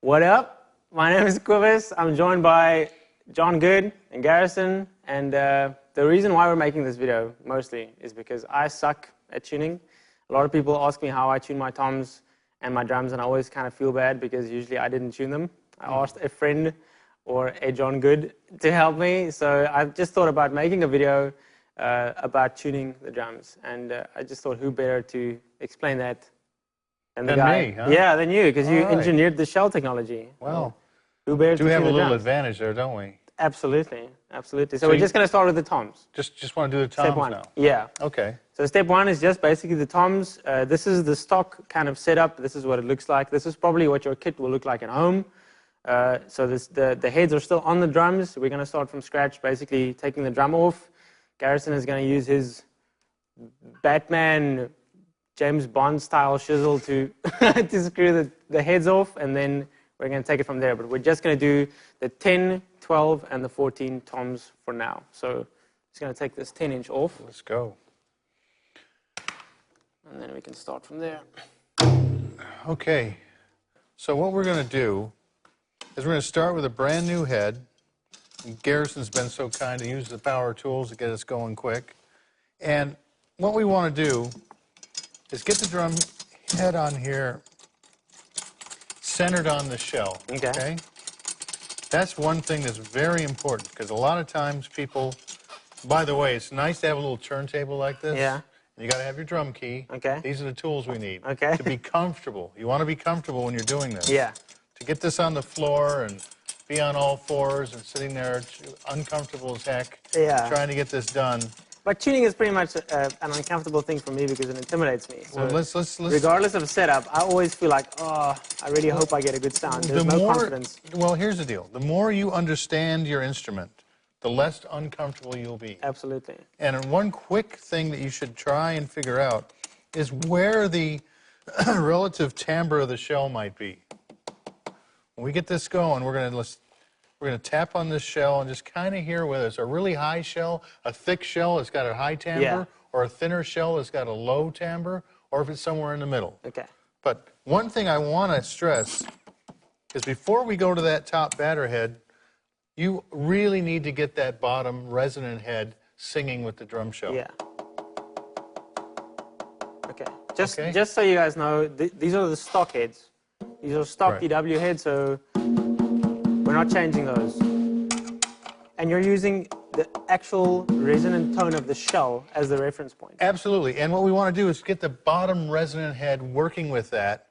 What up? My name is Cobus. I'm joined by John Good and Garrison. And the reason why we're making this video, mostly, is because I suck at tuning. A lot of people ask me how I tune my toms and my drums, and I always kind of feel bad because usually I didn't tune them. I asked a friend or a John Good to help me. So I've just thought about making a video about tuning the drums. And I just thought, who better to explain that than the guy? Me, huh? Yeah, than you, because you engineered the shell technology. Well, who better we to have tune a the little drums? advantage there, don't we? Absolutely, absolutely. So we're just going to start with the toms. Just want to do the toms Step one. now. Yeah. Okay. So step one is just basically the toms. This is the stock kind of setup. This is what it looks like. This is probably what your kit will look like at home. So the heads are still on the drums. We're going to start from scratch, basically taking the drum off. Garrison is going to use his Batman, James Bond style chisel to to screw the heads off, and then we're going to take it from there. But we're just going to do the 10, 12, and the 14 toms for now. So just going to take this 10-inch off. Let's go. And then we can start from there. Okay. So what we're going to do is we're going to start with a brand new head. Garrison's been so kind to use the power tools to get us going quick. And what we want to do is get the drum head on here centered on the shell. Okay? That's one thing that's very important, because a lot of times people, by the way, it's nice to have a little turntable like this. Yeah. You got to have your drum key. Okay. These are the tools we need. Okay. To be comfortable. You want to be comfortable when you're doing this. Yeah. To get this on the floor and be on all fours and sitting there uncomfortable as heck, Yeah. trying to get this done. But tuning is pretty much an uncomfortable thing for me because it intimidates me. So well, let's regardless of setup, I always feel like, oh, I really hope I get a good sound. There's no confidence. Well, here's the deal. The more you understand your instrument, the less uncomfortable you'll be. Absolutely. And one quick thing that you should try and figure out is where the relative timbre of the shell might be. When we get this going, we're going to tap on this shell and just kind of hear whether it's a really high shell, a thick shell that's got a high timbre, or a thinner shell that's got a low timbre, or if it's somewhere in the middle. Okay. But one thing I want to stress is before we go to that top batter head, you really need to get that bottom resonant head singing with the drum shell. Yeah. Okay. Just so you guys know, these are the stock heads. These are stock DW heads, so we're not changing those. And you're using the actual resonant tone of the shell as the reference point. Absolutely. And what we want to do is get the bottom resonant head working with that.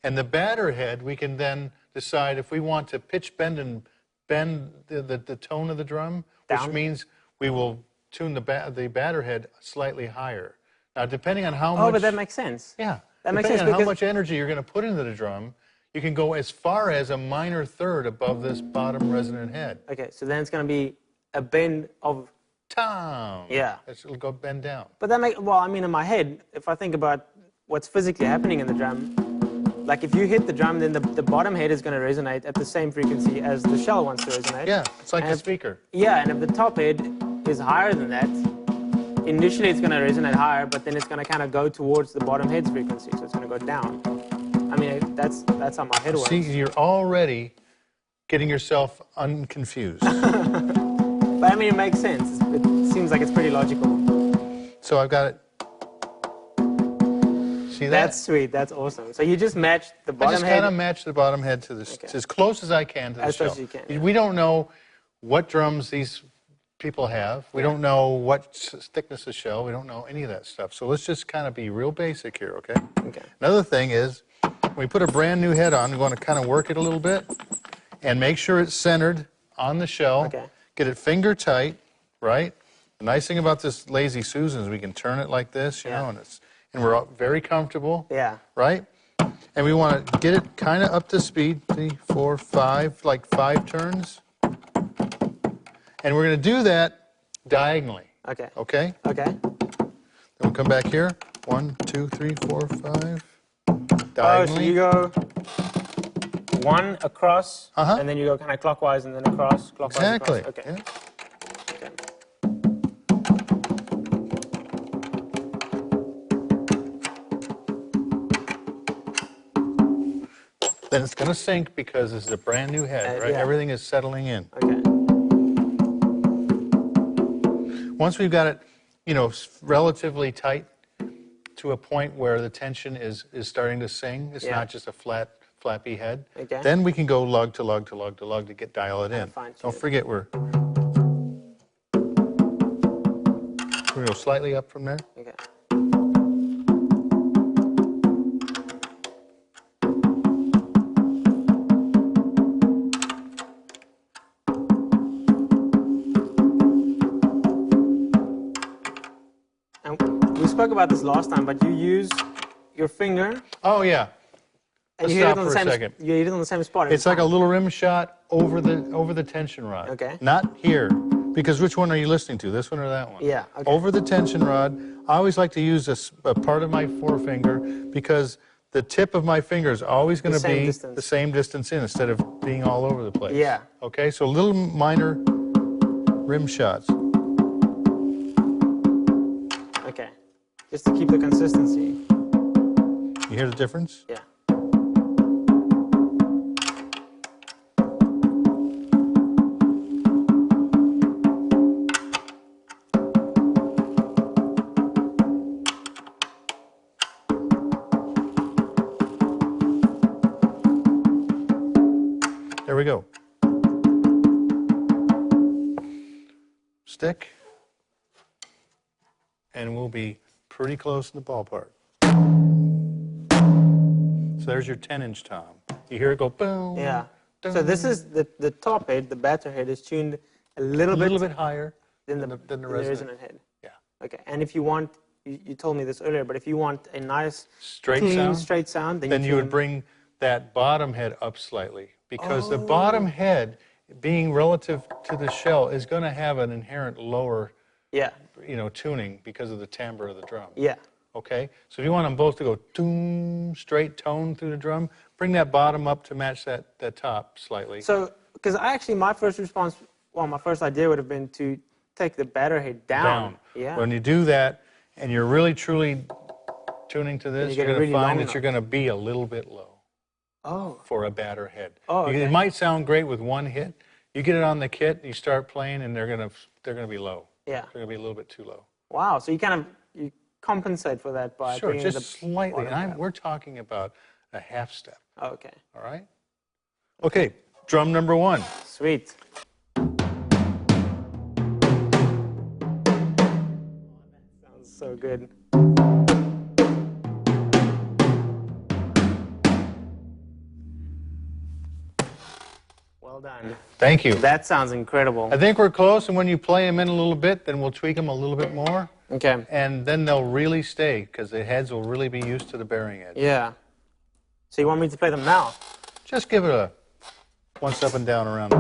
And the batter head, we can then decide if we want to pitch bend and bend the tone of the drum, which means we will tune the batter head slightly higher. Now, depending on how much... Oh, but that makes sense. Yeah. That makes sense. Depending on how much energy you're going to put into the drum, you can go as far as a minor third above this bottom resonant head. Okay, so then it's going to be a bend of... Tom. Yeah. It'll go bend down. But that makes... Well, I mean, in my head, if I think about what's physically happening in the drum, like if you hit the drum, then the bottom head is going to resonate at the same frequency as the shell wants to resonate. Yeah, it's like a speaker. Yeah, and if the top head is higher than that, initially it's going to resonate higher, but then it's going to kind of go towards the bottom head's frequency, so it's going to go down. I mean, that's how my head works. See, you're already getting yourself unconfused. But I mean, it makes sense. It seems like it's pretty logical. So I've got it. See that? That's sweet. That's awesome. So you just matched the bottom head. I just kind of match the bottom head to the as close as I can to the shell. As close as you can. Yeah. We don't know what drums these people have. We don't know what thickness of shell. We don't know any of that stuff. So let's just kind of be real basic here, okay? Okay. Another thing is, when we put a brand new head on, we want to kind of work it a little bit and make sure it's centered on the shell. Okay. Get it finger tight, right? The nice thing about this Lazy Susan is we can turn it like this, you know, and we're very comfortable, right? And we want to get it kind of up to speed, 3, 4, 5, like 5 turns. And we're going to do that diagonally. Okay. Okay? Okay. Then we'll come back here. 1, 2, 3, 4, 5. Diagonally. Oh, so you go 1 across, and then you go kind of clockwise, and then across, clockwise, exactly. across. Okay. Yeah. Then it's going to sink because this is a brand new head, right? Yeah. Everything is settling in. Okay. Once we've got it, you know, relatively tight to a point where the tension is starting to sing, it's not just a flappy head, then we can go lug to lug to lug to lug to dial it in. Don't forget we're going to go slightly up from there. Okay. And we spoke about this last time, but you use your finger. Oh yeah. And Let's you hit stop it on for the same, a second. You hit it on the same spot. It's like a little rim shot over the tension rod. Okay. Not here, because which one are you listening to? This one or that one? Yeah. Okay. Over the tension rod. I always like to use a part of my forefinger because the tip of my finger is always going to be the same distance in instead of being all over the place. Yeah. Okay, so little minor rim shots. Okay. Just to keep the consistency. You hear the difference? Yeah. There we go. Stick, and we'll be pretty close in the ballpark. So there's your 10-inch tom. You hear it go boom. Yeah. Boom. So this is the top head, the batter head is tuned a little bit higher than the resonant head. Yeah. Okay. And if you want, you told me this earlier, but if you want a nice clean, straight sound, then you would bring that bottom head up slightly, because the bottom head, being relative to the shell, is going to have an inherent lower, tuning because of the timbre of the drum. Yeah. Okay? So if you want them both to go doom, straight tone through the drum, bring that bottom up to match that top slightly. So, because my first response, my first idea would have been to take the batter head down. Yeah. When you do that, and you're really truly tuning to this, you're going to find that you're going to be a little bit low. For a batter head. It might sound great with one hit. You get it on the kit, you start playing, and they're gonna be low. Yeah. They're gonna be a little bit too low. Wow. So you compensate for that by bringing just slightly. And we're talking about a half step. Okay. All right. Okay. Drum number 1. Sweet. Sounds so good. Well done. Thank you. That sounds incredible. I think we're close, and when you play them in a little bit, then we'll tweak them a little bit more. Okay. And then they'll really stay, because the heads will really be used to the bearing edge. Yeah. So you want me to play them now? Just give it a once up and down around.